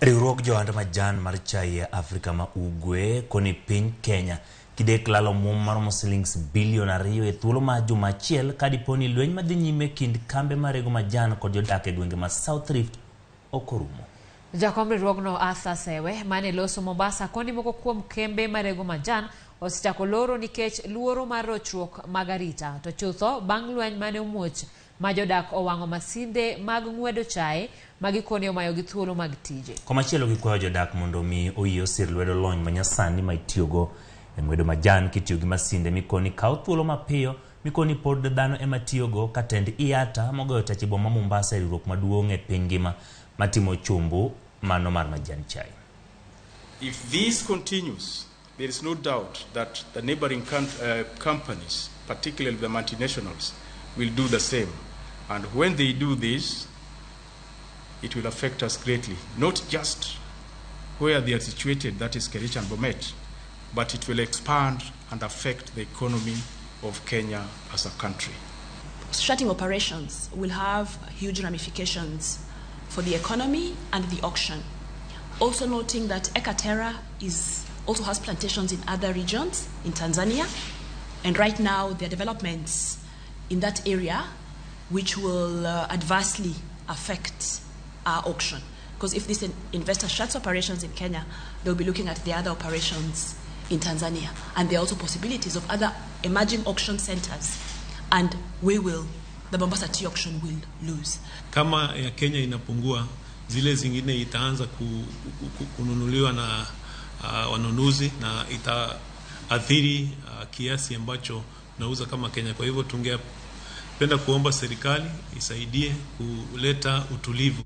Riwruok johand majan mar chai ya Afrika ma ugwe koni piny Kenya kidek lalo mum mar shillings bilion 2 e thuolo ma juma achiel kadiponi lweny madhi nyime kind kambe marego majan kod jodak e gwenge ma South Rift okorumo. Jakom riwruogno Asa Sewe mane loso Mombasa koni moko kuom kembe marego majan osechako loro nikech luoro mar rochruok mag arita to chutho bang' lweny mane muoch ma jodak owango masinde mag ng'wedo chai magikoni omayo gi thuolo mag tije. Komachielo gikwayo jodak mondo mi oyiyo sir lwedo lony manyasani ma itiyogo e ng'wedo majan kitiyo gi masinde mikoni kawo thuolo mapiyo mikoni pod dhano ema tiyogo katend iata mogoyo tach boma Mombasa e riwruok maduong' e piny ngima matimo chumbu mano mar majan chai. If this continues, there is no doubt that the neighboring companies, particularly the multinationals, will do the same. And when they do this, it will affect us greatly, not just where they are situated, that is Kericho and Bomet, but it will expand and affect the economy of Kenya as a country. Shutting operations will have huge ramifications for the economy and the auction. Also noting that Ekaterra also has plantations in other regions in Tanzania, and right now there are developments in that area which will adversely affect our auction. Because if this investor shuts operations in Kenya, they'll be looking at the other operations in Tanzania. And there are also possibilities of other emerging auction centers. And the Mombasa tea auction will lose. Kama ya Kenya inapungua, zile zingine itaanza kununuliwa na wanunuzi na itaathiri kiasi ambacho nauza kama Kenya. Kwa hivyo tungependa kuomba serikali isaidie kuleta utulivu.